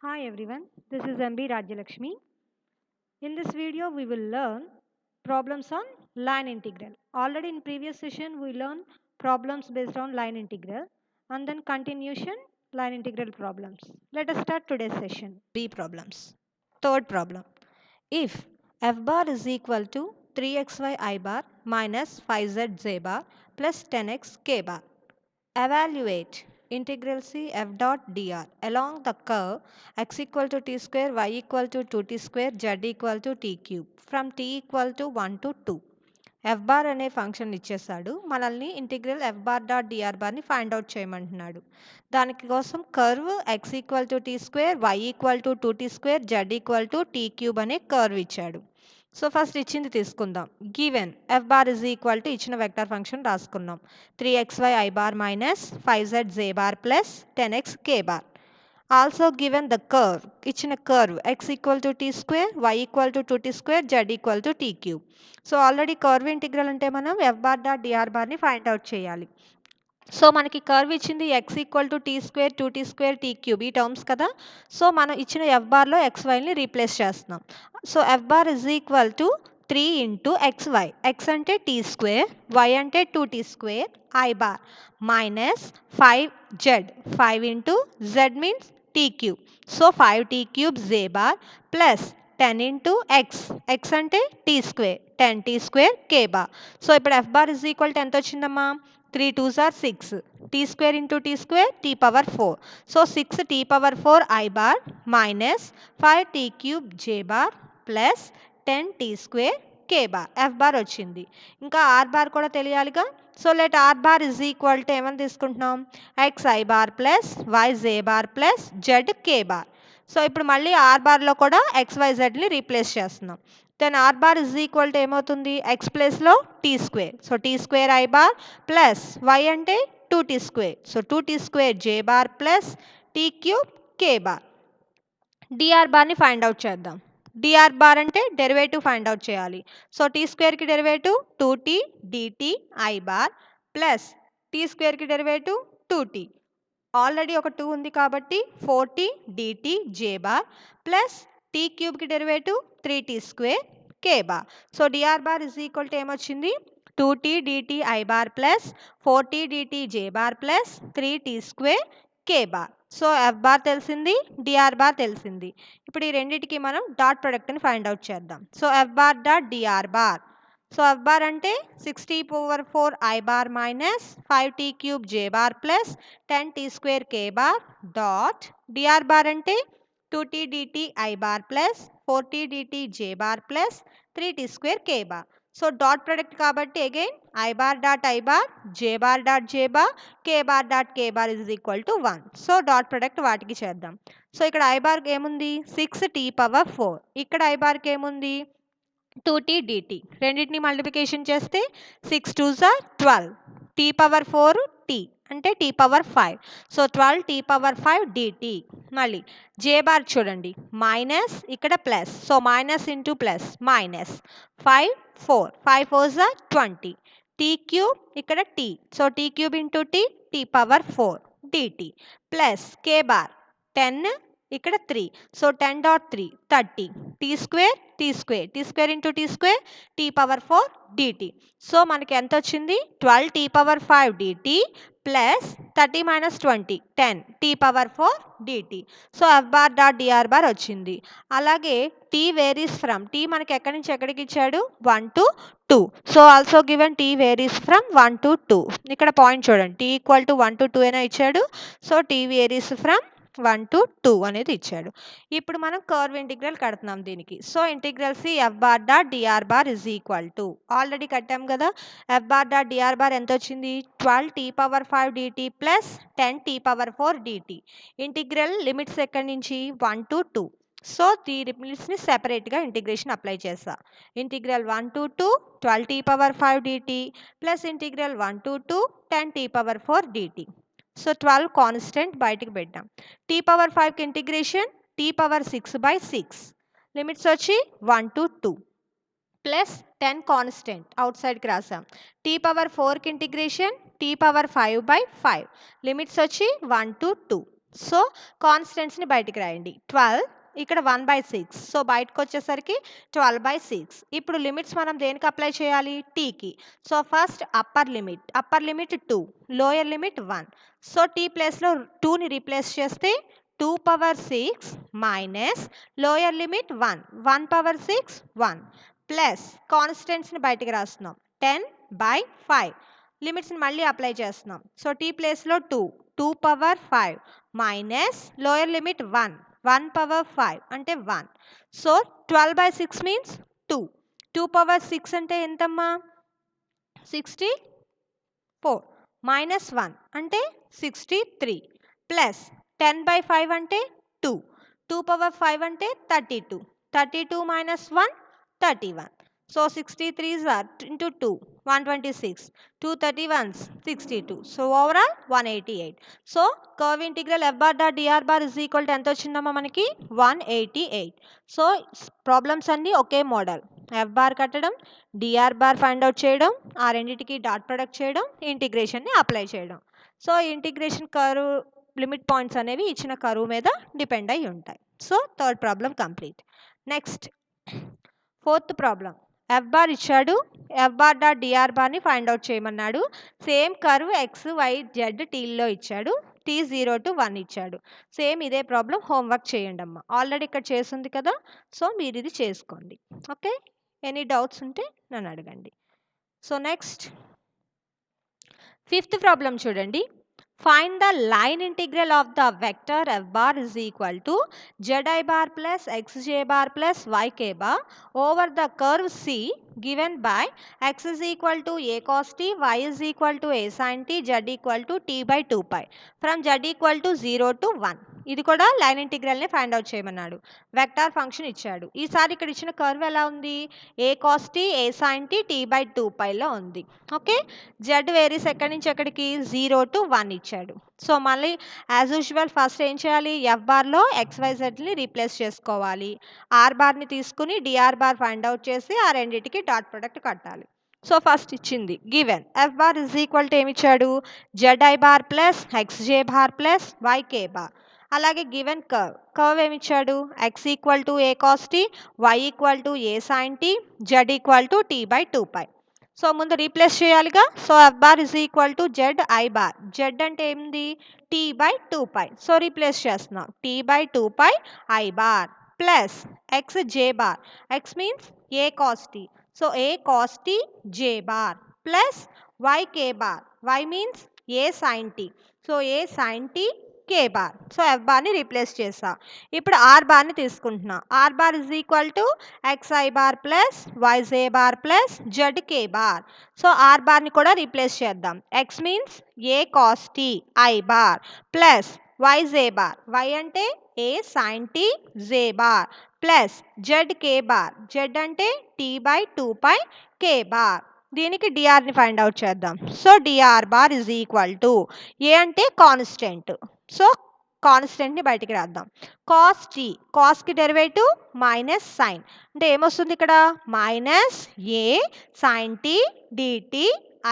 Hi everyone, this is MB Rajalakshmi. In this video, we will learn problems on line integral. Already in previous session, we learned problems based on line integral and then continuation line integral problems. Let us start today's session. B problems. Third problem. If f bar is equal to 3xy I bar minus 5z z bar plus 10x k bar. Evaluate integral C f dot dr along the curve x equal to t square, y equal to 2t square, z equal to t cube from t equal to 1 to 2. F bar అనే function ఇచ్చేసాడు, మనల్ని integral F bar dot DR బార్ని find out చేయమంటున్నాడు. దానికి కోసం curve X equal to T square, Y equal to 2t square, Z equal to T cube అనే curve ఇచ్చాడు. So first ఇచ్చింది తీసుకుందాం. Given F bar is equal to ఇచ్చిన vector function రాసుకున్నాం. 3xy I bar minus 5z z bar plus 10x k bar. Also given the curve, ఇచ్చిన curve x equal to t square, y equal to 2t square, z equal to t cube. So already curve integral అంటే మనం F bar dot DR బార్ని find out చేయాలి. So మనకి curve ఇచ్చింది X equal to T square, 2t square, T cube ఈ terms కదా. So మనం ఇచ్చిన ఎఫ్ బార్లో ఎక్స్వైని రీప్లేస్ చేస్తున్నాం. So F bar is equal to 3 into XY. X అంటే టీ స్క్వేర్, వై అంటే 2t square, I bar minus 5z. 5 into Z means T cube. So 5t cube J bar plus 10 into X. X అంటే T square, 10t square K bar. So ఇప్పుడు F bar is equal to ఎంత వచ్చిందమ్మా? 3 2s are 6. T square into T square, T power 4. So 6 T power 4 I bar minus 5 T cube J bar plus 10 T square K bar. F bar వచ్చింది. ఇంకా R bar కూడా తెలియాలిగా. So let R bar is equal to ఏమని తీసుకుంటున్నాం? X I bar plus Y J bar plus Z K bar. So ఇప్పుడు మళ్ళీ R బార్లో కూడా XYZని రీప్లేస్ చేస్తున్నాం. Then R bar is equal to ఏమవుతుంది? ఎక్స్ ప్లేస్లో T square. So T square I bar plus Y అంటే 2t square. So 2t square J bar plus T cube K bar. Dr బార్ని find out చేద్దాం. Dr bar అంటే derivative find out చేయాలి. So T స్క్వేర్కి derivative 2t dt I bar plus T స్క్వేర్కి derivative 2t. Already ఒక 2 ఉంది కాబట్టి 4t dt J bar plus T క్యూబ్కి derivative 3t square K bar. So dr bar is equal to ఏమొచ్చింది? 2t dt I bar plus 4t dt J bar plus 3t square K bar. So F bar తెలిసింది, dr bar తెలిసింది. ఇప్పుడు ఈ రెండింటికి మనం dot ప్రొడక్ట్ని find out చేద్దాం. So F bar dot DR bar. So F bar అంటే 6t power 4 I bar minus 5t cube J bar plus 10t square K bar dot DR bar అంటే 2t dt I bar plus 4t dt J bar plus 3t square K bar. So dot product కాబట్టి again I bar dot I bar, J bar dot J bar, K bar dot K bar is equal to 1. So dot product వాటికి చేద్దాం. So ఇక్కడ I బార్కి ఏముంది? 6t power 4. ఇక్కడ I బార్కి ఏముంది? 2t dt. రెండింటిని multiplication చేస్తే 6 2s are 12. t power 4 t అంటే t power 5. So 12t power 5 dt. మళ్ళీ j బార్ చూడండి, మైనస్ ఇక్కడ plus. So minus into plus minus 5 4. 5 4s are 20. t cube ఇక్కడ t. So t cube into t, t power 4 dt plus k bar 10 ఇక్కడ 3. So 10 dot 3 30. T square T square, T square into T square, T power 4 DT. So మనకి ఎంత వచ్చింది? 12 T power 5 DT plus 30 minus 20 10 T power 4 DT. So F bar dot DR bar వచ్చింది. అలాగే tea varies from, tea మనకి ఎక్కడి నుంచి ఎక్కడికి ఇచ్చాడు? 1 to 2. So also given T varies from 1 to 2. ఇక్కడ పాయింట్ చూడండి, టీ ఈక్వల్ టు 1 to 2 అయినా ఇచ్చాడు. So T varies from 1 to 2 అనేది ఇచ్చాడు. ఇప్పుడు మనం కర్వ్ ఇంటిగ్రల్ కడుతున్నాం దీనికి. So integral C F bar dot DR bar is equal to, already కట్టాం కదా, F bar dot DR bar ఎంత వచ్చింది? 12 T power 5 DT plus 10 T power 4 DT. Integral limits ఎక్కడి నుంచి? 1 to 2. సో ఈ లిమిట్స్ని సెపరేట్గా ఇంటిగ్రేషన్ అప్లై చేస్తా. Integral 1 to 2 12 T power 5 DT plus integral 1 to 2 10 T power 4 DT. So 12 constant బయటికి పెట్టాం. టీ పవర్ 5కి ఇంటిగ్రేషన్ టీ పవర్ 6/6. లిమిట్స్ వచ్చి 1 to 2 ప్లస్ 10 కాన్స్టెంట్ అవుట్ సైడ్కి రాసాం. టీ పవర్ 4కి ఇంటిగ్రేషన్ టీ పవర్ 5/5. లిమిట్స్ వచ్చి 1 to 2 so కాన్స్టెంట్స్ని బయటికి రాయండి. 12 ఇక్కడ 1/6. సో బయటకు వచ్చేసరికి 12/6. ఇప్పుడు లిమిట్స్ మనం దేనికి అప్లై చేయాలి? టీకి. So first upper limit 2, lower limit 1. So T ప్లేస్లో 2ని రీప్లేస్ చేస్తే 2/6 మైనస్ లోయర్ లిమిట్ 1, 1/6 1 ప్లస్ కాన్స్టెంట్స్ని బయటికి రాస్తున్నాం 10/5. లిమిట్స్ని మళ్ళీ అప్లై చేస్తున్నాం. సో టీ ప్లేస్లో 2/5 మైనస్ లోయర్ లిమిట్ 1, 1/5 అంటే 1. So 12/6 means 2. 2/6 అంటే ఎంతమ్మా? 64 మైనస్ 1 అంటే 63 ప్లస్ 10/5 అంటే 2. 2/5 అంటే 32. 32 minus 1 31. So 63 are into 2 126. 2 31s 62. So overall 188. So curve integral f bar dot dr bar is equal to ఎంత వచ్చిందమ్మా మనకి? 188. సో ప్రాబ్లమ్స్ అన్నీ ఒకే మోడల్. ఎఫ్ బార్ కట్టడం, డిఆర్ బార్ ఫైండ్ అవుట్ చేయడం, ఆ రెండింటికి డాట్ ప్రొడక్ట్ చేయడం, ఇంటిగ్రేషన్ని అప్లై చేయడం. So integration curve limit points అనేవి ఇచ్చిన కర్వ్ మీద డిపెండ్ అయి ఉంటాయి. So third problem complete. Next fourth problem. F bar ఇచ్చాడు, ఎఫ్ బార్ డాట్ డిఆర్ బార్ని ఫైండ్ అవుట్ చేయమన్నాడు. Same curve X Y Z టీల్లో ఇచ్చాడు. టీ 0 to 1 ఇచ్చాడు. సేమ్ ఇదే ప్రాబ్లం హోంవర్క్ చేయండి అమ్మ. ఆల్రెడీ ఇక్కడ చేసింది కదా, సో మీరు ఇది చేసుకోండి. ఓకే, ఎనీ డౌట్స్ ఉంటే నన్ను అడగండి. సో నెక్స్ట్ ఫిఫ్త్ ప్రాబ్లం చూడండి. Find the line integral of the vector f bar is equal to zi bar plus xj bar plus yk bar over the curve C given by x is equal to a cos t, y is equal to a sin t, z equal to t by 2 pi from z equal to 0 to 1. ఇది కూడా line ఇంటిగ్రల్ని find out చేయమన్నాడు. Vector function ఇచ్చాడు. ఈసారి ఇక్కడ ఇచ్చిన కర్వ్ ఎలా ఉంది? A cos T, A sine T, T by 2 పైలో ఉంది. ఓకే, జెడ్ వేరీస్ ఎక్కడి నుంచి ఎక్కడికి? 0 to 1 ఇచ్చాడు. సో మళ్ళీ యాజ్ యూజువల్ ఫస్ట్ ఏం చేయాలి? ఎఫ్ బార్లో ఎక్స్వైజెడ్ని రీప్లేస్ చేసుకోవాలి. ఆర్ బార్ని తీసుకుని డిఆర్ బార్ ఫైండ్ అవుట్ చేసి ఆ రెండింటికి డాట్ ప్రొడక్ట్ కట్టాలి. సో ఫస్ట్ ఇచ్చింది given F bar is equal to ఏమిచ్చాడు? ZI bar plus XJ bar plus YK bar. అలాగే గివెన్ కర్వ్ ఏమిచ్చాడు? X equal to A cos T, Y equal to A sine T, Z equal to T by 2 pi. So ముందు replace చేయాలిగా. So F bar is equal to Z I bar. Z అంటే ఏంది? T by 2 pi. So replace చేస్తున్నాం T by 2 pi I bar plus X J bar. X means A cos T. So A cos T J bar plus Y K bar. Y means A sine T. So A sine T K bar. So F బార్ని replace చేసా. ఇప్పుడు R బార్ని తీసుకుంటున్నా. R bar is equal to XI bar plus YJ bar plus Z K bar. So R బార్ని కూడా replace చేద్దాం. X means A cos tea I bar plus YJ bar. Y అంటే A sine T J bar plus Z K bar. Z అంటే T by 2 pi K bar. దీనికి డిఆర్ని find out చేద్దాం. So dr bar is equal to A అంటే constant. So కాన్స్టెంట్ని బయటికి రాద్దాం. Cos T, కాస్కి డెరివేటివ్ మైనస్ సైన్ అంటే ఏమొస్తుంది ఇక్కడ? Minus A sine T DT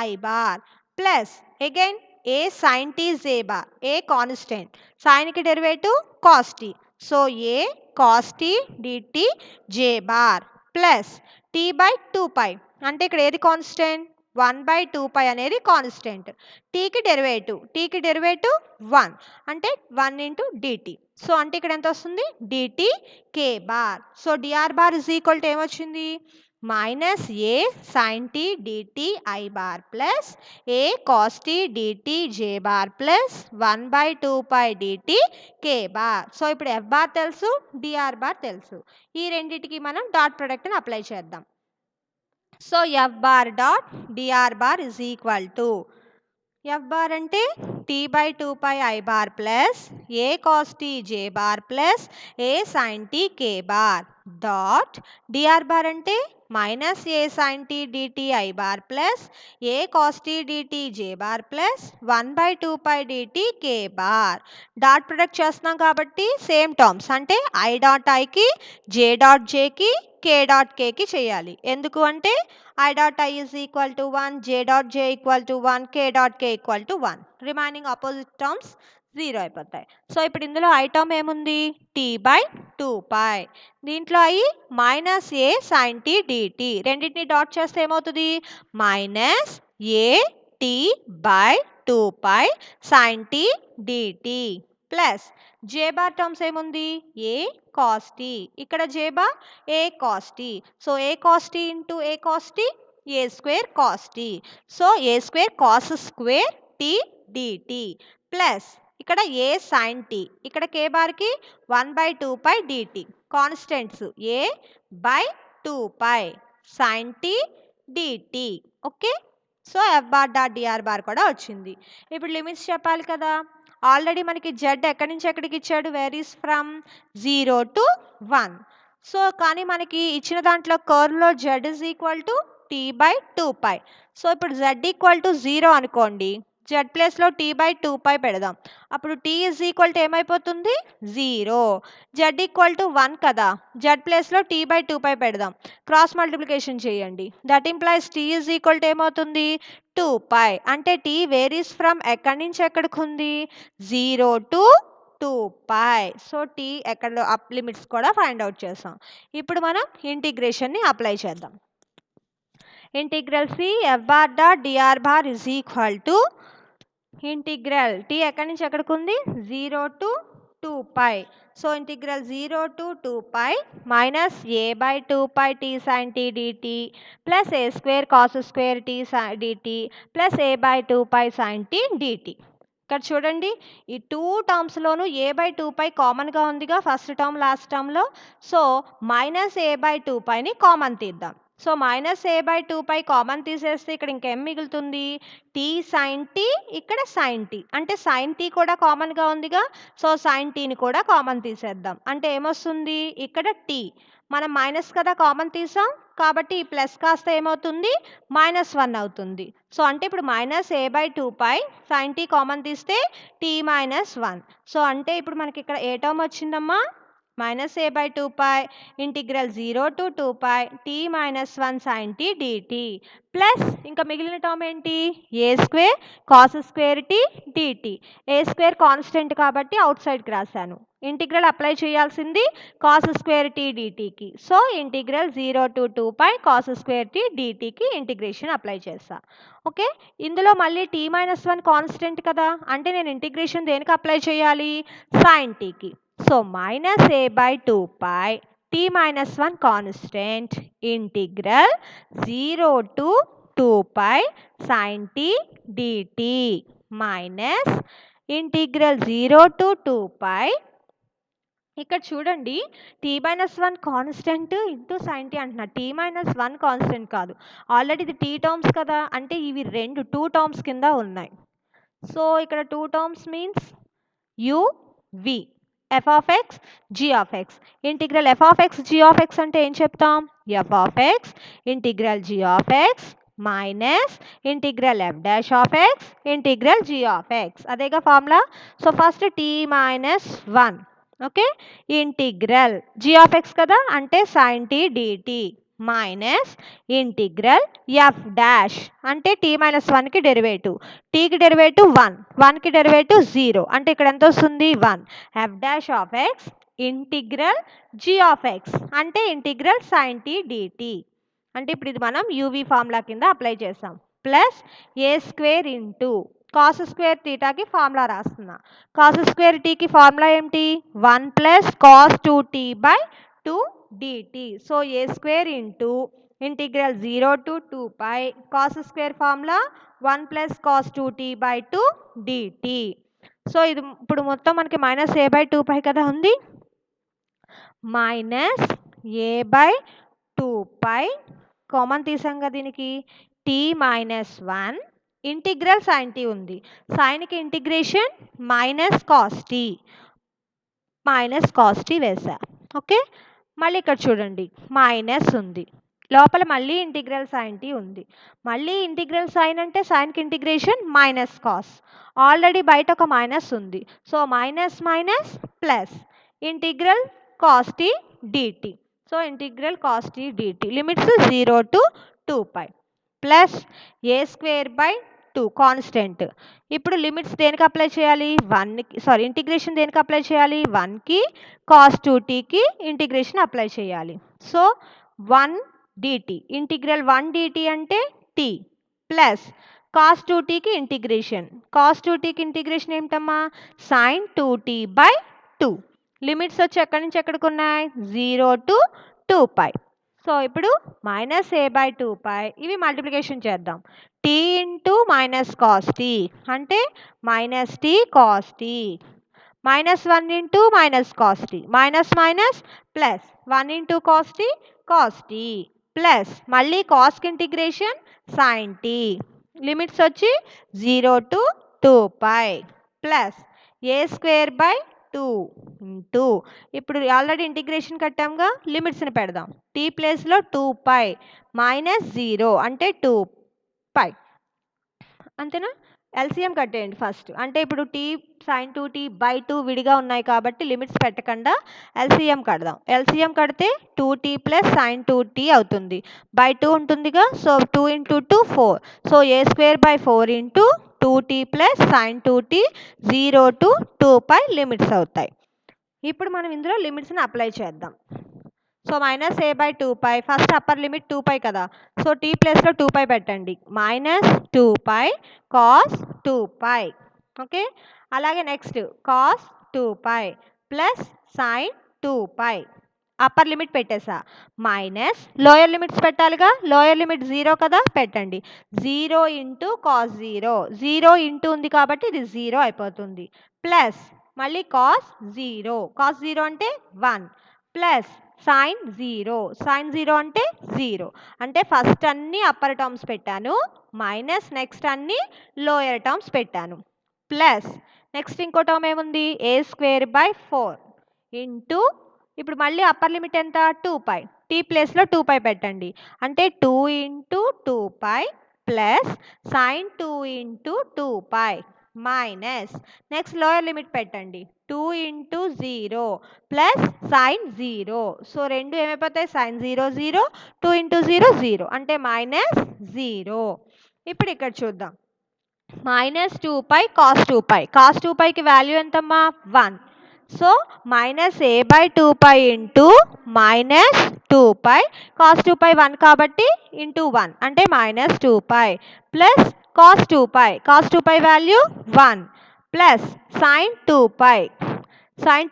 I bar plus again A sine T J bar. A constant, సైన్కి derivative cos T. So A cos T DT J bar plus T by 2 pi అంటే ఇక్కడ ఏది constant? 1/2 పై అనేది constant. టీకి derivative 1 అంటే 1 into DT. So అంటే ఇక్కడ ఎంత వస్తుంది? Dt K bar. So dr bar is equal to ఏమొచ్చింది? Minus A sine T DT I bar plus A cos T DT J bar plus 1/2 pi DT K bar. So ఇప్పుడు F bar తెలుసు, dr bar తెలుసు. ఈ రెండింటికి మనం dot ప్రొడక్ట్ని apply చేద్దాం. So F bar dot DR bar is equal to F bar అంటే T by 2 pi I bar plus A cos T J bar plus A sine T K bar dot DR bar అంటే minus A sine T DT I bar plus A cos T DT J bar plus 1/2 pi DT K bar. Dot product చేస్తున్నాం కాబట్టి same terms అంటే I dot ఐకి, J dot జేకి, కే dot కేకి చేయాలి. ఎందుకు అంటే I dot I is equal to 1, J dot J equal to 1, K dot K equal to 1. Remaining opposite terms 0 అయిపోతాయి. So ఇప్పుడు ఇందులో ఐ టర్మ్ ఏముంది? t/2π. దీంట్లో అయి minus A sine T dt. రెండింటిని డాట్ చేస్తే ఏమవుతుంది? Minus A t/2π sine T dt plus J bar terms ఏముంది? A cos T. ఇక్కడ J bar A cos T. So A cos T into A cos T, A square cos T. So A square cos square T dt plus ఇక్కడ A sine T. ఇక్కడ K బార్కి 1/2π dt constants A by 2π sine T dt. Okay, so F bar dot DR bar కూడా వచ్చింది. ఇప్పుడు limits చెప్పాలి కదా. Already మనకి Z ఎక్కడి నుంచి ఎక్కడికి ఇచ్చాడు? Varies from 0 to 1. సో కానీ మనకి ఇచ్చిన దాంట్లో కర్వ్లో Z is equal to t/2π. So ఇప్పుడు జెడ్ ఈక్వల్ టు 0 అనుకోండి, జెడ్ ప్లేస్లో t/2π పెడదాం. అప్పుడు t ఈజ్ ఈక్వల్ టు ఏమైపోతుంది? 0. జెడ్ ఈక్వల్ టు 1 కదా, జెడ్ ప్లేస్లో t/2π పెడదాం. క్రాస్ మల్టిప్లికేషన్ చేయండి. That implies t is equal to ఏమవుతుంది? 2π. అంటే t వేరీస్ ఫ్రమ్ ఎక్కడి నుంచి ఎక్కడికి ఉంది? 0 to 2π. సో t ఎక్కడ లిమిట్స్ కూడా ఫైండ్ అవుట్ చేసాం. ఇప్పుడు మనం ఇంటిగ్రేషన్ని అప్లై చేద్దాం. Integral C F bar dot DR bar is equal to integral T ఎక్కడి నుంచి ఎక్కడికి ఉంది? 0 to 2π. So integral 0 to 2π minus A by 2π T sine T dt plus A square cos square T dt plus A by 2π sine T dt. ఇక్కడ చూడండి, ఈ 2 టర్మ్స్లోనూ ఏ by 2π కామన్గా ఉందిగా first term last టర్మ్లో. సో మైనస్ ఏ బై 2πని common తీద్దాం. So minus A by 2π common తీసేస్తే ఇక్కడ ఇంకేం మిగులుతుంది? టీ సైన్ టీ, ఇక్కడ సైన్ టీ. అంటే సైన్ టీ కూడా కామన్గా ఉందిగా, సో సైన్ టీని కూడా కామన్ తీసేద్దాం. అంటే ఏమొస్తుంది? ఇక్కడ టీ మనం మైనస్ కదా కామన్ తీసాం, కాబట్టి ఈ ప్లస్ కాస్త ఏమవుతుంది? -1 అవుతుంది. సో అంటే ఇప్పుడు minus A by 2π sine T common తీస్తే t-1. సో అంటే ఇప్పుడు మనకి ఇక్కడ ఏ టర్మ్ వచ్చిందమ్మా? Minus A by 2π integral 0 to 2π t-1 sine T dt plus ఇంకా మిగిలిన టర్మ్ ఏంటి? A square cos square T dt. A square constant కాబట్టి అవుట్ సైడ్కి రాశాను. ఇంటిగ్రల్ అప్లై చేయాల్సింది కాస్ స్క్వేర్ టీ డిటికి. So integral 0 to 2π cos square T డిటికి ఇంటిగ్రేషన్ అప్లై చేస్తా. ఓకే, ఇందులో మళ్ళీ t-1 కాన్స్టెంట్ కదా, అంటే నేను ఇంటిగ్రేషన్ దేనికి అప్లై చేయాలి? సైన్ టీకి. So minus A by 2π t-1 constant integral 0 to 2π sin t dt minus integral 0 to 2π. ఇక్కడ చూడండి, t-1 constant into sine tea అంటున్నా. t-1 కాన్స్టెంట్ కాదు, ఆల్రెడీ ఇది టీ టర్మ్స్ కదా, అంటే ఇవి రెండు 2 టర్మ్స్ కింద ఉన్నాయి. సో ఇక్కడ 2 terms means uv f of x g of x. Integral f of x g of x అంటే ఏం చెప్తాం? f of x integral g of x minus integral f dash of x integral g of x. అదేగా formula. So first t-1 okay, integral g of x కదా, అంటే sin t dt minus integral f dash అంటే t-1కి derivative, టీకి derivative 1, 1కి derivative 0, అంటే ఇక్కడ ఎంత వస్తుంది? 1. f dash of x integral g of x అంటే ఇంటిగ్రల్ sin t dt. అంటే ఇప్పుడు ఇది మనం యూవీ ఫార్ములా కింద అప్లై చేసాం. Plus A square into cos square టీటాకి ఫార్ములా రాస్తున్నా. కాస్ స్క్వేర్ టీకి ఫార్ములా ఏంటి? 1 plus cos 2t by 2 dt. So A square into integral 0 to 2π cos square formula 1 plus cos 2t by 2 dt. So ఇది ఇప్పుడు మొత్తం మనకి minus A by 2π కదా ఉంది, మైనస్ ఏ బై 2π కామన్ తీసాం కదా దీనికి, t-1 ఇంటిగ్రల్ సైన్ టీ ఉంది, సైన్కి ఇంటిగ్రేషన్ మైనస్ కాస్ టీ వేసా. ఓకే, మళ్ళీ ఇక్కడ చూడండి మైనస్ ఉంది, లోపల మళ్ళీ ఇంటిగ్రల్ సైన్ టీ ఉంది. మళ్ళీ ఇంటిగ్రల్ సైన్ అంటే సైన్కి ఇంటిగ్రేషన్ మైనస్ కాస్, ఆల్రెడీ బయట ఒక మైనస్ ఉంది. So minus minus plus integral cos T dt. So integral cos T dt limits 0 to 2π plus A square by 2 constant. ఇప్పుడు లిమిట్స్ దేనికి apply చేయాలి? 1కి ఇంటిగ్రేషన్ దేనికి అప్లై చేయాలి? 1కి cos 2tకి ఇంటిగ్రేషన్ అప్లై చేయాలి. సో 1 dt ఇంటిగ్రల్ 1 dt అంటే t ప్లస్ cos 2tకి ఇంటిగ్రేషన్. cos 2tకి ఇంటిగ్రేషన్ ఏమిటమ్మా? sin 2t/2. లిమిట్స్ వచ్చి ఎక్కడి నుంచి ఎక్కడికి ఉన్నాయి? 0 to 2π. సో ఇప్పుడు -a/2π ఇవి మల్టిప్లికేషన్ చేద్దాం. t into minus cos t అంటే -t cos t, -1 into minus cos t, minus minus plus 1 into cos t plus మళ్ళీ కాస్కి ఇంటిగ్రేషన్ sin t. లిమిట్స్ వచ్చి 0 to 2π ప్లస్ a²/2 ఇంటూ ఇప్పుడు already integration కట్టాంగా, లిమిట్స్ని పెడదాం. t ప్లేస్లో 2π -0 అంటే 2π అంతేనా? ఎల్సిఎం కట్టేయండి ఫస్ట్. అంటే ఇప్పుడు t sin 2t/2 విడిగా ఉన్నాయి కాబట్టి లిమిట్స్ పెట్టకుండా ఎల్సిఎం కడదాం. ఎల్సిఎం కడితే 2t ప్లస్ sin 2t అవుతుంది. /2 ఉంటుందిగా, so 2 into 2 4. So a²/4 into 2t plus sin 2t 0 to 2π limits అవుతాయి. ఇప్పుడు మనం ఇందులో లిమిట్స్ని అప్లై చేద్దాం. So -a/2π first upper limit 2π కదా, సో t ప్లేస్లో 2π పెట్టండి. -2π cos 2π. ఓకే, అలాగే next cos 2π plus sin 2π. Upper limit పెట్టేసా. మైనస్ లోయర్ లిమిట్స్ పెట్టాలిగా, లోయర్ లిమిట్ 0 కదా, పెట్టండి. 0 ఇంటూ cos 0, 0 ఇంటూ ఉంది కాబట్టి ఇది 0 అయిపోతుంది. ప్లస్ మళ్ళీ cos 0 అంటే 1 ప్లస్ sin 0 అంటే 0. అంటే ఫస్ట్ అన్ని అప్పర్ టర్మ్స్ పెట్టాను, మైనస్ నెక్స్ట్ అన్ని లోయర్ టర్మ్స్ పెట్టాను. ప్లస్ నెక్స్ట్ ఇంకో టర్మ్ ఏముంది? a²/4 ఇంటూ ఇప్పుడు మళ్ళీ అప్పర్ లిమిట్ ఎంత? 2π. t ప్లేస్లో 2π పెట్టండి. అంటే 2 into 2π plus sin 2 into 2π minus next lower limit పెట్టండి. 2 ఇంటూ 0 ప్లస్ sin 0. సో రెండు ఏమైపోతాయి? sin 0 0, 2 ఇంటూ 0 0 అంటే -0. ఇప్పుడు ఇక్కడ చూద్దాం. -2π cos 2π. cos 2πకి వాల్యూ ఎంతమ్మా? 1. సో -a/2π ఇంటూ -2π cos 2π 1 కాబట్టి ఇంటూ 1 అంటే -2π plus cos 2π value 1 plus sin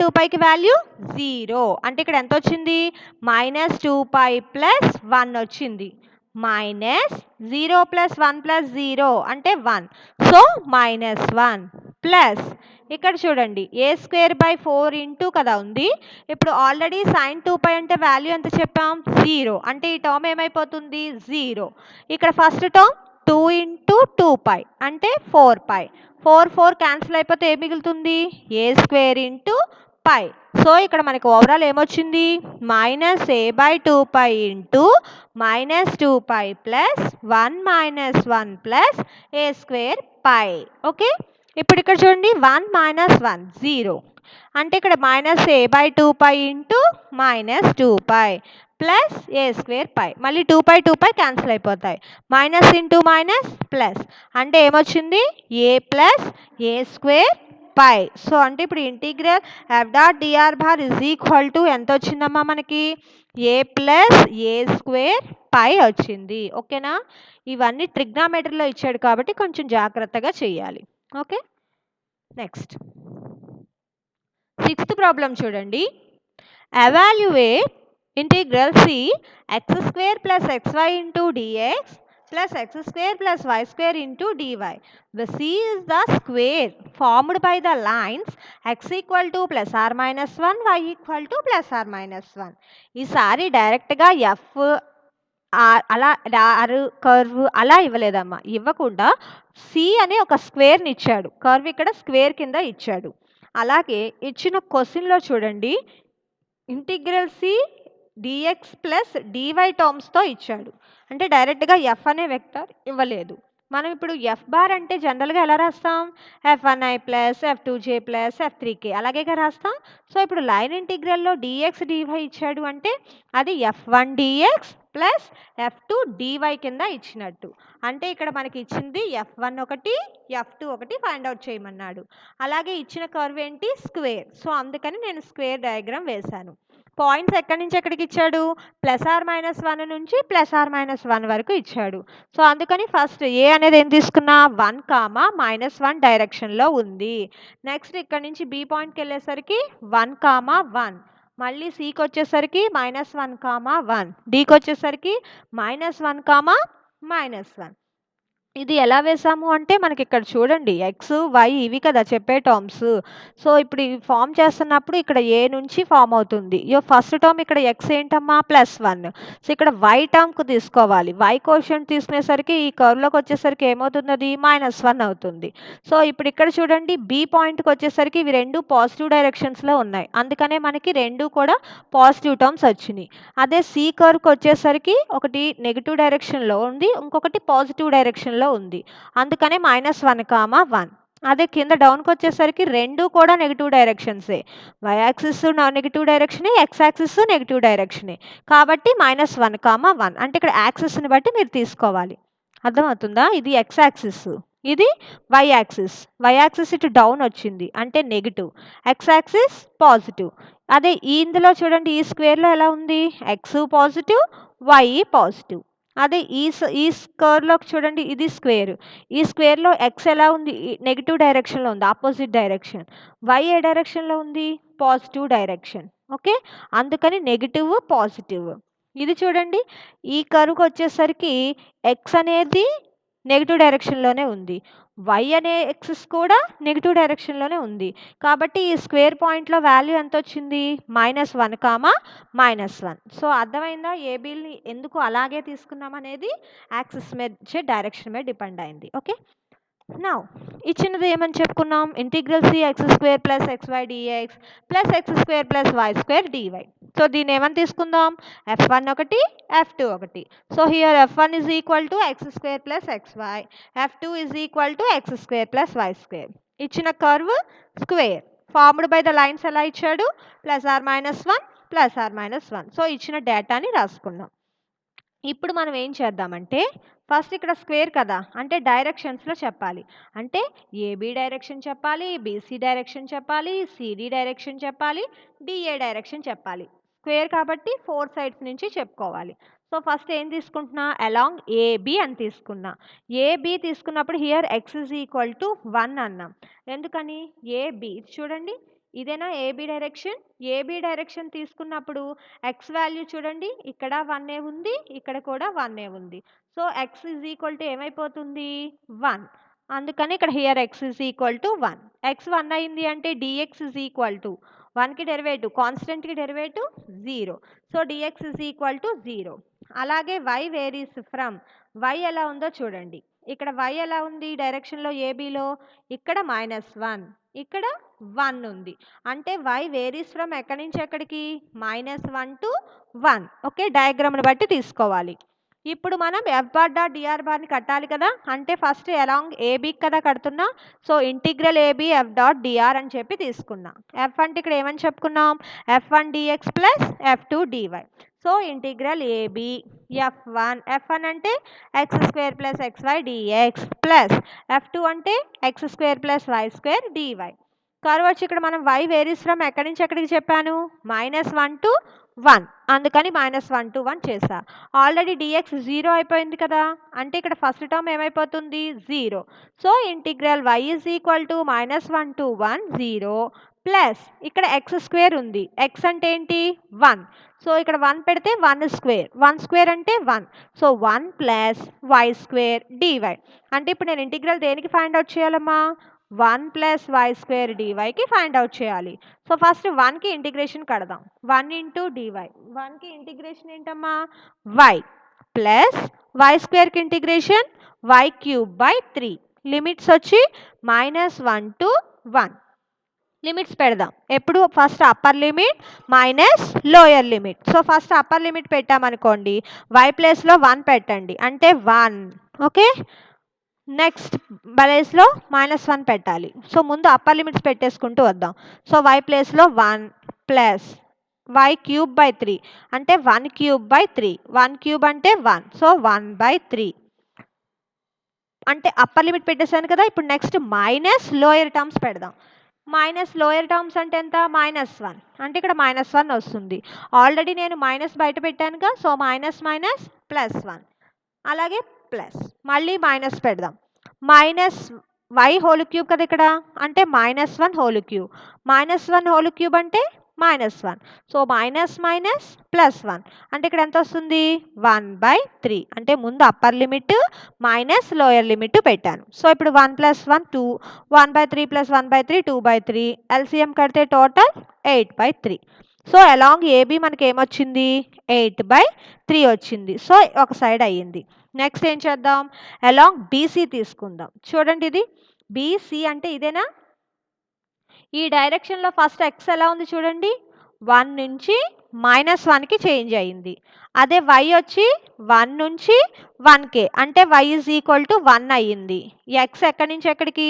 2πకి వాల్యూ 0 అంటే ఇక్కడ ఎంత వచ్చింది? -2π ప్లస్ 1 వచ్చింది. -0 ప్లస్ 1 ప్లస్ 0 అంటే 1, సో -1 ప్లస్ ఇక్కడ చూడండి a²/4 ఇంటూ కదా ఉంది. ఇప్పుడు ఆల్రెడీ sin 2π అంటే వాల్యూ ఎంత చెప్పాం? 0. అంటే ఈ టర్మ్ ఏమైపోతుంది? 0. ఇక్కడ ఫస్ట్ టర్మ్ 2 ఇంటూ 2π అంటే 4π. 4 క్యాన్సిల్ అయిపోతే ఏం మిగులుతుంది? a² into π. సో ఇక్కడ మనకు ఓవరాల్ ఏమొచ్చింది? -a/2π into -2π plus 1 - 1 plus a²π. Okay, ఇప్పుడు ఇక్కడ చూడండి 1 - 1 0 అంటే ఇక్కడ -a/2π ఇంటూ -2π ప్లస్ a²π. మళ్ళీ 2π క్యాన్సిల్ అయిపోతాయి. మైనస్ ఇంటూ మైనస్ ప్లస్ అంటే ఏమొచ్చింది? a plus a²π. సో అంటే ఇప్పుడు integral f.dr is equal to ఎంత వచ్చిందమ్మా మనకి? a ప్లస్ a²π వచ్చింది. ఓకేనా? ఇవన్నీ ట్రిగ్నామెట్రీలో ఇచ్చాడు కాబట్టి కొంచెం జాగ్రత్తగా చేయాలి. ఓకే, నెక్స్ట్ 6th ప్రాబ్లం చూడండి. Evaluate integral c x² plus xy into dx plus x² plus y² into dy. The c is the square formed by the lines x equal to +or-1, y equal to +or-1. ఈసారి డైరెక్ట్గా f అలా curve అలా ఇవ్వలేదమ్మా. ఇవ్వకుండా C అనే ఒక స్క్వేర్ని ఇచ్చాడు. Curve ఇక్కడ square కింద ఇచ్చాడు. అలాగే ఇచ్చిన క్వశ్చన్లో చూడండి, integral C dx plus dy టర్మ్స్తో ఇచ్చాడు. అంటే డైరెక్ట్గా ఎఫ్ అనే వెక్టర్ ఇవ్వలేదు. మనం ఇప్పుడు ఎఫ్ బార్ అంటే జనరల్గా ఎలా రాస్తాం? f1i plus f2j plus f3k అలాగేగా రాస్తాం. సో ఇప్పుడు లైన్ ఇంటిగ్రల్లో dx dy ఇచ్చాడు అంటే అది f1 dx ప్లస్ F2 dy కింద ఇచ్చినట్టు. అంటే ఇక్కడ మనకి ఇచ్చింది F1 ఒకటి, F2 ఒకటి ఫైండ్ అవుట్ చేయమన్నాడు. అలాగే ఇచ్చిన కర్వ్ ఏంటి? స్క్వేర్. సో అందుకని నేను స్క్వేర్ డయాగ్రామ్ వేశాను. పాయింట్స్ ఎక్కడి నుంచి ఎక్కడికి ఇచ్చాడు? +r-1 నుంచి +r-1 వరకు ఇచ్చాడు. సో అందుకని ఫస్ట్ ఏ అనేది ఏం తీసుకున్నా? 1, -1 డైరెక్షన్లో ఉంది. నెక్స్ట్ ఇక్కడ నుంచి బి పాయింట్కి వెళ్ళేసరికి 1, 1. మళ్ళీ సికి వచ్చేసరికి -1, 1. డికి వచ్చేసరికి -1, -1. ఇది ఎలా వేసాము అంటే మనకి ఇక్కడ చూడండి ఎక్స్ వై ఇవి కదా చెప్పే టర్మ్స్. సో ఇప్పుడు ఇవి ఫామ్ చేస్తున్నప్పుడు ఇక్కడ ఏ నుంచి ఫామ్ అవుతుంది. ఫస్ట్ టర్మ్ ఇక్కడ ఎక్స్ ఏంటమ్మా? +1. సో ఇక్కడ వై టర్మ్కు తీసుకోవాలి. వై కోషంట్ తీసుకునేసరికి ఈ కర్వ్లోకి వచ్చేసరికి ఏమవుతుంది? అది -1 అవుతుంది. సో ఇప్పుడు ఇక్కడ చూడండి బి పాయింట్కి వచ్చేసరికి ఇవి రెండు పాజిటివ్ డైరెక్షన్స్లో ఉన్నాయి. అందుకనే మనకి రెండు కూడా పాజిటివ్ టర్మ్స్ వచ్చినాయి. అదే సి కర్వ్కి వచ్చేసరికి ఒకటి నెగిటివ్ డైరెక్షన్లో ఉంది, ఇంకొకటి పాజిటివ్ డైరెక్షన్లో ఉంది. అందుకనే -1, 1. అదే కింద డౌన్కి వచ్చేసరికి రెండు కూడా నెగిటివ్ డైరెక్షన్సే. వై యాక్సిస్ నెగిటివ్ డైరెక్షనే, ఎక్స్ యాక్సిస్ నెగిటివ్ డైరెక్షనే. కాబట్టి -1, 1. అంటే ఇక్కడ యాక్సిస్ని బట్టి మీరు తీసుకోవాలి. అర్థమవుతుందా? ఇది ఎక్స్ యాక్సిస్, ఇది వై యాక్సిస్. వై యాక్సిస్ ఇటు డౌన్ వచ్చింది అంటే నెగిటివ్, ఎక్స్ యాక్సిస్ పాజిటివ్. అదే ఇందులో చూడండి ఈ స్క్వేర్లో ఎలా ఉంది? X positive, Y positive. అదే ఈ కర్వ్లోకి చూడండి ఇది స్క్వేర్. ఈ స్క్వేర్లో ఎక్స్ ఎలా ఉంది? నెగిటివ్ డైరెక్షన్లో ఉంది, ఆపోజిట్ డైరెక్షన్. వై ఏ డైరెక్షన్లో ఉంది? Positive direction. ఓకే, అందుకని నెగిటివ్ పాజిటివ్. ఇది చూడండి ఈ కర్వ్కి వచ్చేసరికి ఎక్స్ అనేది నెగిటివ్ డైరెక్షన్లోనే ఉంది, వై అనే ఎక్సిస్ కూడా నెగిటివ్ డైరెక్షన్లోనే ఉంది. కాబట్టి ఈ స్క్వేర్ పాయింట్లో వాల్యూ ఎంత వచ్చింది? -1, -1. సో అర్థమైందా? ఏబీని ఎందుకు అలాగే తీసుకున్నాం అనేది యాక్సిస్ మీద డైరెక్షన్ మీద డిపెండ్ అయింది. ఓకే, నౌ ఇచ్చినది ఏమని చెప్పుకున్నాం? ∫c(x² + xy dx + x² + y² dy. So దీన్ని ఏమని తీసుకుందాం? F1 ఒకటి, F2 ఒకటి. So here F1 is equal to x² + xy, F2 is equal to x² + y². ఇచ్చిన curve square formed by the lines ఎలా ఇచ్చాడు? +r-1 +r-1. సో ఇచ్చిన డేటాని రాసుకున్నాం. ఇప్పుడు మనం ఏం చేద్దామంటే ఫస్ట్ ఇక్కడ స్క్వేర్ కదా అంటే డైరెక్షన్స్లో చెప్పాలి. అంటే ఏబీ డైరెక్షన్ చెప్పాలి, బీసీ డైరెక్షన్ చెప్పాలి, సిడి డైరెక్షన్ చెప్పాలి, డిఏ డైరెక్షన్ చెప్పాలి. స్క్వేర్ కాబట్టి 4 సైడ్స్ నుంచి చెప్పుకోవాలి. సో ఫస్ట్ ఏం తీసుకుంటున్నా? అలాంగ్ ఏబి అని తీసుకున్నా. ఏబి తీసుకున్నప్పుడు here x is equal to 1 అన్నాం. ఎందుకని? ఏబి చూడండి ఇదేనా ఏబి డైరెక్షన్. ఏబి డైరెక్షన్ తీసుకున్నప్పుడు ఎక్స్ వాల్యూ చూడండి ఇక్కడ 1 ఉంది, ఇక్కడ కూడా 1 ఉంది. So x is equal to ఏమైపోతుంది? 1. అందుకని ఇక్కడ here x is equal to 1. X 1 అయింది అంటే డిఎక్స్ ఈజ్ ఈక్వల్ టు 1కి డెరివేటివ్, కాన్స్టెంట్కి derivative 0. So dx is equal to 0. అలాగే వై వేరీస్ ఫ్రమ్, వై ఎలా ఉందో చూడండి. ఇక్కడ వై ఎలా ఉంది డైరెక్షన్లో ఏబీలో? ఇక్కడ -1, ఇక్కడ 1 ఉంది. అంటే వై వేరీస్ ఫ్రమ్ ఎక్కడి నుంచి ఎక్కడికి? -1 to 1. ఓకే, డయాగ్రామ్ని బట్టి తీసుకోవాలి. ఇప్పుడు మనం ఎఫ్ బార్ డాట్ డిఆర్ బార్ని కట్టాలి కదా. అంటే ఫస్ట్ అలాంగ్ ఏబీకి కదా కడుతున్నా. So ∫AB F dot dr అని చెప్పి తీసుకున్నా. ఎఫ్ అంటే ఇక్కడ ఏమని చెప్పుకున్నాం? F1 dx + F2 dy. So ∫AB F1 అంటే x² + xy dx ప్లస్ F2 అంటే x² + y² dy. కర్వ్ వచ్చి ఇక్కడ మనం y వేరీస్ ఫ్రమ్ ఎక్కడి నుంచి ఎక్కడికి చెప్పాను? -1 to 1. అందుకని -1 to 1 చేసా. ఆల్రెడీ dx 0 అయిపోయింది కదా. అంటే ఇక్కడ ఫస్ట్ టర్మ్ ఏమైపోతుంది? 0. So ∫y is equal to -1 to 1 0 plus ఇక్కడ x² ఉంది. x అంటే ఏంటి? 1. సో ఇక్కడ 1 పెడితే 1² అంటే 1. So 1 + y² dy. అంటే ఇప్పుడు నేను ఇంటిగ్రల్ దేనికి ఫైండ్ అవుట్ చేయాలమ్మా? 1 + y² dyకి ఫైండ్ అవుట్ చేయాలి. సో ఫస్ట్ 1కి ఇంటిగ్రేషన్ కడదాం. 1 × dy. 1కి ఇంటిగ్రేషన్ ఏంటమ్మా? y ప్లస్ y²కి ఇంటిగ్రేషన్ y³ / 3. లిమిట్స్ వచ్చి -1 to 1. లిమిట్స్ పెడదాం. ఎప్పుడు? First upper limit minus lower limit. So first upper limit పెట్టామనుకోండి y ప్లేస్లో 1 పెట్టండి అంటే 1. ఓకే, నెక్స్ట్ ప్లేస్లో -1 పెట్టాలి. సో ముందు అప్పర్ లిమిట్స్ పెట్టేసుకుంటూ వద్దాం. సో y ప్లేస్లో 1 ప్లస్ వై క్యూబ్ బై 3 అంటే 1 క్యూబ్ బై 3. 1 క్యూబ్ అంటే 1. సో 1/3 అంటే అప్పర్ లిమిట్ పెట్టేశాను కదా. ఇప్పుడు నెక్స్ట్ మైనస్ లోయర్ టర్మ్స్ పెడదాం. మైనస్ లోయర్ టర్మ్స్ అంటే ఎంత? -1 అంటే ఇక్కడ -1 వస్తుంది. ఆల్రెడీ నేను మైనస్ బయట పెట్టానుగా. సో మైనస్ మైనస్ +1 అలాగే ప్లస్ మళ్ళీ మైనస్ పెడదాం. మైనస్ వై హోల్ క్యూబ్ కదా ఇక్కడ, అంటే -1 హోల్ క్యూబ్. -1 హోల్ క్యూబ్ అంటే -1. సో మైనస్ మైనస్ +1 అంటే ఇక్కడ ఎంత వస్తుంది? 1/3 అంటే ముందు upper limit minus lower limit పెట్టాను. సో ఇప్పుడు 1 + 1 2, 1/3 + 1/3 2/3, ఎల్సిఎం కడితే టోటల్ 8/3. సో అలాంగ్ ఏబి మనకి ఏమొచ్చింది? 8/3 వచ్చింది. సో ఒక సైడ్ అయ్యింది. నెక్స్ట్ ఏం చేద్దాం? అలాంగ్ బీసీ తీసుకుందాం. చూడండి, ఇది బీసీ అంటే ఇదేనా? ఈ డైరెక్షన్లో ఫస్ట్ ఎక్స్ ఎలా ఉంది చూడండి, 1 నుంచి -1కి చేంజ్ అయ్యింది. అదే వై వచ్చి 1 నుంచి 1k అంటే y = 1 అయ్యింది. ఎక్స్ ఎక్కడి నుంచి ఎక్కడికి?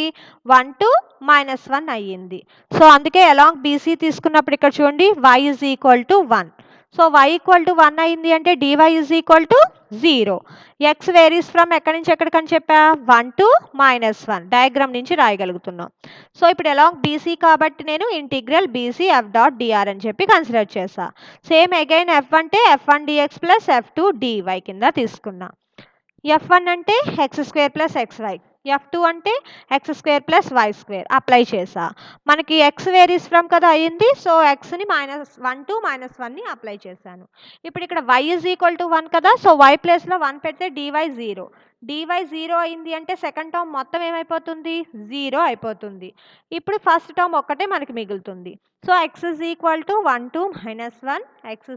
1 to -1 అయ్యింది. సో అందుకే అలాంగ్ బీసీ తీసుకున్నప్పుడు ఇక్కడ చూడండి y = 1. సో y = 1 అయింది అంటే dy = 0. ఎక్స్ వేరీస్ ఫ్రమ్ ఎక్కడి నుంచి ఎక్కడికని చెప్పా? 1 to -1 డయాగ్రామ్ నుంచి రాయగలుగుతున్నాం. సో ఇప్పుడు అలాంగ్ బీసీ కాబట్టి నేను ఇంటిగ్రల్ బీసీ f.dr అని చెప్పి కన్సిడర్ చేసా. సేమ్ అగైన్ f అంటే f1 dx + f2 dy కింద తీసుకున్నా. f1 అంటే x² + xy, f2 అంటే x² + y² అప్లై చేసా. మనకి x వేరీస్ ఫ్రమ్ కదా అయ్యింది. సో xని -1 to -1ని అప్లై చేశాను. ఇప్పుడు ఇక్కడ y = 1 కదా. సో y ప్లేస్లో 1 పెడితే dy 0. dy 0 అయింది అంటే సెకండ్ టర్మ్ మొత్తం ఏమైపోతుంది? 0 అయిపోతుంది. ఇప్పుడు ఫస్ట్ టర్మ్ ఒక్కటే మనకి మిగులుతుంది. So x = 1 to -1 x²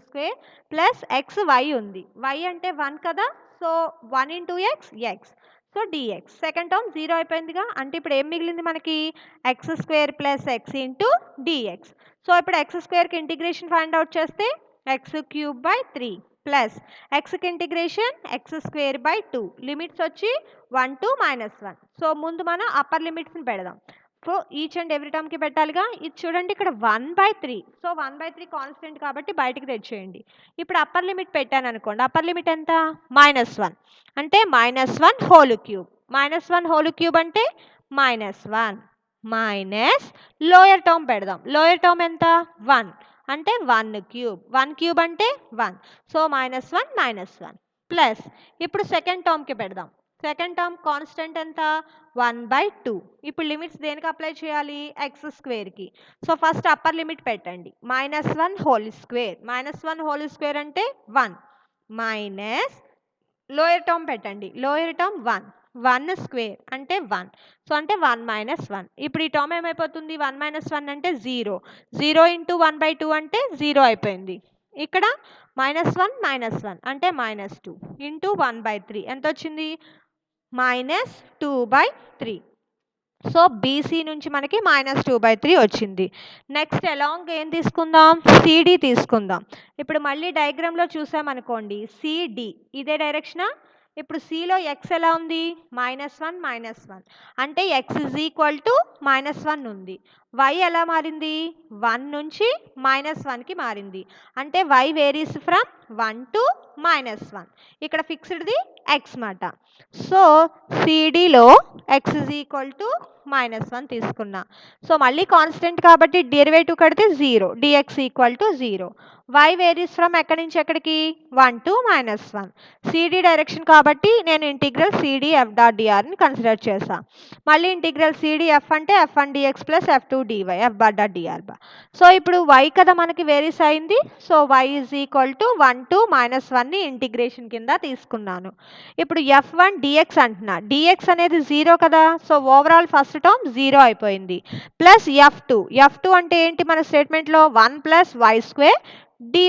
+ xy ఉంది. y అంటే 1 కదా. So 1 into x x. So dx second term 0 అయిపోయిందిగా. అంటే ఇప్పుడు ఏం మిగిలింది మనకి? x² + x into dx. So ఇప్పుడు x²కి ఇంటిగ్రేషన్ ఫైండ్ అవుట్ చేస్తే x³/3 plus xకి integration x²/2. Limits వచ్చి 1 to -1. సో ముందు మనం అప్పర్ లిమిట్స్ని పెడదాం. సో ఈచ్ అండ్ ఎవ్రీ టర్మ్కి పెట్టాలిగా. ఇది చూడండి ఇక్కడ 1/3. సో 1/3 కాన్స్టెంట్ కాబట్టి బయటికి తెచ్చేయండి. ఇప్పుడు అప్పర్ లిమిట్ పెట్టాను అనుకోండి. అప్పర్ లిమిట్ ఎంత? -1 అంటే -1 హోల్ క్యూబ్. -1 హోల్ క్యూబ్ అంటే -1 మైనస్ లోయర్ టర్మ్ పెడదాం. లోయర్ టర్మ్ ఎంత? 1 అంటే 1 క్యూబ్. 1 క్యూబ్ అంటే 1. సో -1 -1 ప్లస్ ఇప్పుడు సెకండ్ టర్మ్కి పెడదాం. సెకండ్ టర్మ్ కాన్స్టెంట్ ఎంత? 1/2. ఇప్పుడు లిమిట్స్ దేనికి అప్లై చేయాలి? x²కి. సో ఫస్ట్ అప్పర్ లిమిట్ పెట్టండి. -1 హోల్ స్క్వేర్. -1 హోల్ స్క్వేర్ అంటే 1 మైనస్ లోయర్ టర్మ్ పెట్టండి. లోయర్ టర్మ్ 1 1 స్క్వేర్ అంటే 1. సో అంటే 1 - 1. ఇప్పుడు ఈ టర్మ్ ఏమైపోతుంది? 1 - 1 అంటే 0. 0 into 1/2 అంటే 0 అయిపోయింది. ఇక్కడ -1 -1 అంటే -2 ఇంటూ 1/3 ఎంత వచ్చింది? -2/3. సో బీసీ నుంచి మనకి -2/3 వచ్చింది. నెక్స్ట్ అలాంగ్ ఏం తీసుకుందాం? సిడి తీసుకుందాం. ఇప్పుడు మళ్ళీ డయాగ్రామ్లో చూసామనుకోండి, సిడి ఇదే డైరెక్షనా? ఇప్పుడు సిలో ఎక్స్ ఎలా ఉంది? -1 -1 అంటే x -1 ఉంది. y ఎలా మారింది? 1 నుంచి -1కి మారింది. అంటే y వేరీస్ ఫ్రమ్ 1 to -1. ఇక్కడ ఫిక్స్డ్ది x మాట. సో సిడిలో x -1 తీసుకున్నా. సో మళ్ళీ కాన్స్టెంట్ కాబట్టి డెరివేటివ్ కడితే 0. dx = 0. y వేరీస్ ఫ్రమ్ ఎక్కడి నుంచి ఎక్కడికి? 1 to -1. సిడి డైరెక్షన్ కాబట్టి నేను ఇంటిగ్రల్ సిడి f.drని కన్సిడర్ చేసా. మళ్ళీ ఇంటిగ్రల్ సిడి f అంటే f1 dx + f2 dy f.dr. So ఇప్పుడు y కదా మనకి వేరీస్ అయింది. సో y = 1 to -1ని ఇంటిగ్రేషన్ కింద తీసుకున్నాను. ఇప్పుడు f1 dx అంటున్నా. dx అనేది 0 కదా. సో ఓవరాల్ ఫస్ట్ టర్మ్ 0 అయిపోయింది. ప్లస్ f2 అంటే ఏంటి? మన స్టేట్మెంట్లో 1 + y² dy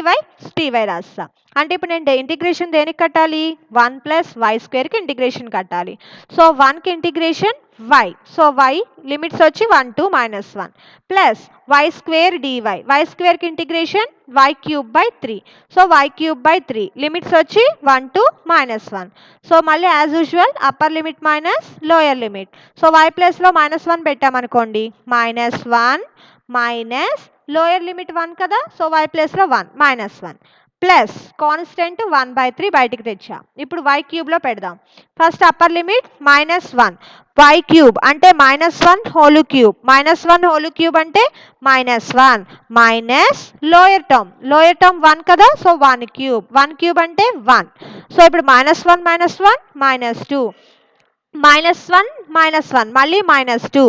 రాస్తా. అంటే ఇప్పుడు నేను ఇంటిగ్రేషన్ దేనికి కట్టాలి? 1 + y²కి ఇంటిగ్రేషన్ కట్టాలి. సో 1కి integration y. So y limits వచ్చి 1 to -1 ప్లస్ y² dy. y²కి integration y³/3. So y³/3 limits వచ్చి 1 to -1. సో మళ్ళీ as usual upper limit minus lower limit. So y ప్లేస్లో -1 పెట్టామనుకోండి, -1 మైనస్ లోయర్ లిమిట్ 1 కదా, సో y ప్లేస్లో 1 -1 plus constant 1/3 బయటికి తెచ్చా. ఇప్పుడు y క్యూబ్లో పెడదాం. First upper limit -1 y cube అంటే -1 హోల్ క్యూబ్, -1 హోల్ క్యూబ్ అంటే -1 మైనస్ లోయర్ టర్మ్ 1 కదా, సో 1 క్యూబ్ అంటే 1. సో ఇప్పుడు -1 -1 -2 -1 మళ్ళీ -2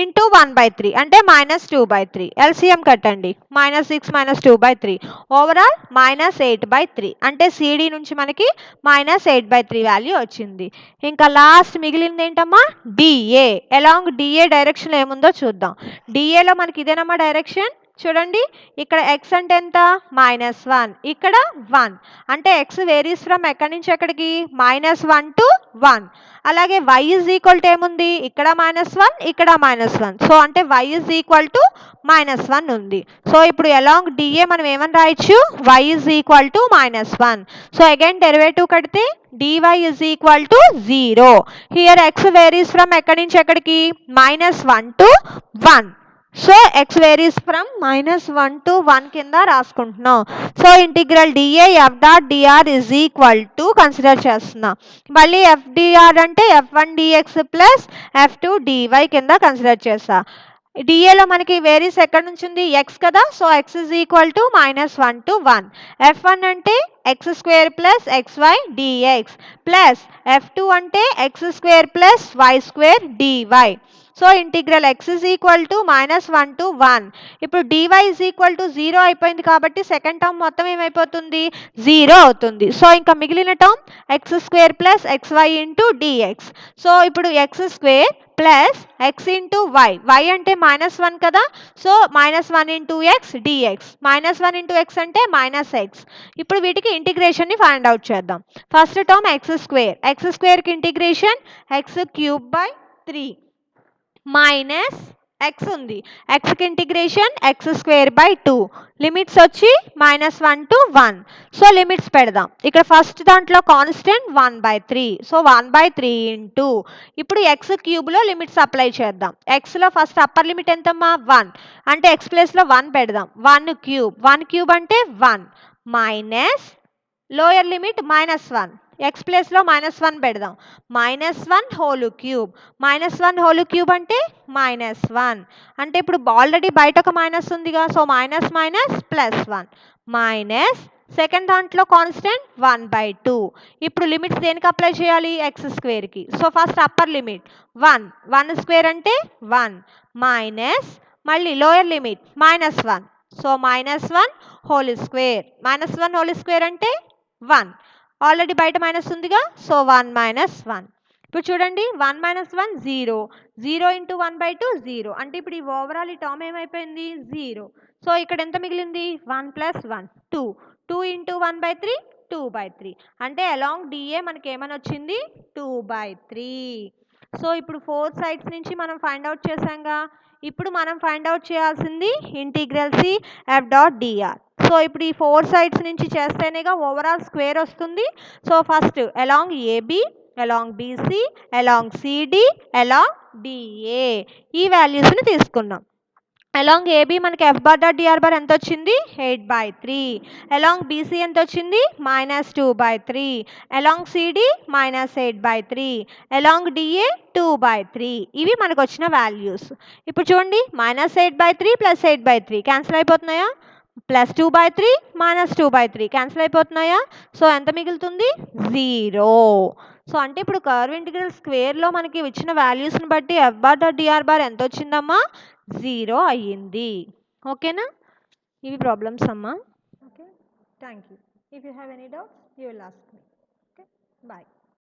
ఇంటూ 1/3 అంటే -2/3 ఎల్సిఎం కట్టండి. -6 -2/3 ఓవరాల్ -8/3 అంటే సిడి నుంచి మనకి -8/3 వాల్యూ వచ్చింది. ఇంకా లాస్ట్ మిగిలింది ఏంటమ్మా, డిఏ. అలాంగ్ డిఏ డైరెక్షన్ ఏముందో చూద్దాం. డిఏలో మనకి ఇదేనమ్మా డైరెక్షన్. చూడండి ఇక్కడ x అంటే ఎంత, -1, ఇక్కడ 1 అంటే x వేరీస్ ఫ్రమ్ ఎక్కడి నుంచి ఎక్కడికి, -1 to 1. అలాగే y ఈజ్ ఈక్వల్ టు ఏముంది, ఇక్కడ -1 ఇక్కడ -1, సో అంటే y ఈజ్ ఈక్వల్ టు -1 ఉంది. సో ఇప్పుడు అలాంగ్ డిఏ మనం ఏమని రాయొచ్చు, y is equal to -1. So again derivative కడితే dy is equal to 0. Here x varies from ఎక్కడి నుంచి ఎక్కడికి, -1 to 1. So x varies from -1 to 1 కింద రాసుకుంటున్నాం. So integral dA F dot dr is equal to consider చేస్తున్నా. మళ్ళీ F dr అంటే f1 dx ప్లస్ f2 dy కింద కన్సిడర్ చేస్తా. డిఏలో మనకి వేరీస్ ఎక్కడి నుంచి ఉంది, x కదా, so x is equal to -1 to 1. f1 అంటే x² ప్లస్ xy dx ప్లస్ f2 అంటే x² plus y² dy. So integral x is equal to -1 to 1. ఇప్పుడు dy ఇజ్ ఈక్వల్ టు 0 అయిపోయింది కాబట్టి సెకండ్ టర్మ్ మొత్తం ఏమైపోతుంది, 0 అవుతుంది. సో ఇంకా మిగిలిన term x² plus xy into dx. So ఇప్పుడు x² plus x into y అంటే -1 కదా, so -1 into x dx, -1 into x అంటే -x. ఇప్పుడు వీటికి ఇంటిగ్రేషన్ని ఫైండ్ అవుట్ చేద్దాం. ఫస్ట్ టర్మ్ x²కి ఇంటిగ్రేషన్ x³ 3 మైనస్ x ఉంది, xకి ఇంటిగ్రేషన్ x²/2 లిమిట్స్ వచ్చి -1 to 1. సో లిమిట్స్ పెడదాం. ఇక్కడ ఫస్ట్ దాంట్లో కాన్స్టెంట్ 1/3, సో 1/3 ఇంటూ ఇప్పుడు x క్యూబ్లో లిమిట్స్ అప్లై చేద్దాం. xలో ఫస్ట్ అప్పర్ లిమిట్ ఎంతమ్మా, 1 అంటే x ప్లేస్లో 1 పెడదాం. 1 క్యూబ్ అంటే 1 మైనస్ లోయర్ లిమిట్ -1, x ప్లేస్లో -1 పెడదాం. -1 హోల్ క్యూబ్, -1 హోల్ క్యూబ్ అంటే -1 అంటే ఇప్పుడు ఆల్రెడీ బయట ఒక మైనస్ ఉందిగా, సో -1 మైనస్ సెకండ్ దాంట్లో కాన్స్టెంట్ 1/2. ఇప్పుడు లిమిట్స్ దేనికి అప్లై చేయాలి, x²కి. సో ఫస్ట్ అప్పర్ లిమిట్ 1 అంటే 1 మైనస్ మళ్ళీ lower limit -1, so -1 whole square అంటే 1 ఆల్రెడీ బయట మైనస్ ఉందిగా, సో 1 - 1. ఇప్పుడు చూడండి 1 - 1 0 ఇంటూ 1/2 0 అంటే ఇప్పుడు ఈ ఓవరాల్ ఈ టర్మ్ ఏమైపోయింది, 0. సో ఇక్కడ ఎంత మిగిలింది, 1 + 1 2 ఇంటూ 1/3 2/3 అంటే అలాంగ్ డిఏ మనకి ఏమని వచ్చింది, 2/3. సో ఇప్పుడు 4 సైడ్స్ నుంచి మనం ఫైండ్ అవుట్ చేసాంగా. ఇప్పుడు మనం ఫైండ్ అవుట్ చేయాల్సింది integral C F dot DR. So ఇప్పుడు ఈ 4 సైడ్స్ నుంచి చేస్తేనేగా ఓవరాల్ స్క్వేర్ వస్తుంది. So first along AB, along BC, along CD, along DA ఈ వాల్యూస్ని తీసుకున్నాం. అలాంగ్ ఏబి మనకి F bar dot DR bar ఎంత వచ్చింది, 8/3. అలాంగ్ బీసీ ఎంత వచ్చింది, -2/3. Along CD -8/3. Along DA 2/3. ఇవి మనకు వచ్చిన వాల్యూస్. ఇప్పుడు చూడండి -8/3 + 8/3 క్యాన్సిల్ అయిపోతున్నాయా, +2/3 -2/3 క్యాన్సిల్ అయిపోతున్నాయా, సో ఎంత మిగులుతుంది, 0. సో అంటే ఇప్పుడు కర్వ్ ఇంటిగ్రల్ స్క్వేర్లో మనకి ఇచ్చిన వాల్యూస్ని బట్టి F bar dot DR bar ఎంత వచ్చిందమ్మా, 0 అయ్యింది. ఓకేనా, ఇవి ప్రాబ్లమ్స్ అమ్మా. Okay, thank you. If you have any doubts you will ask me. Okay, bye.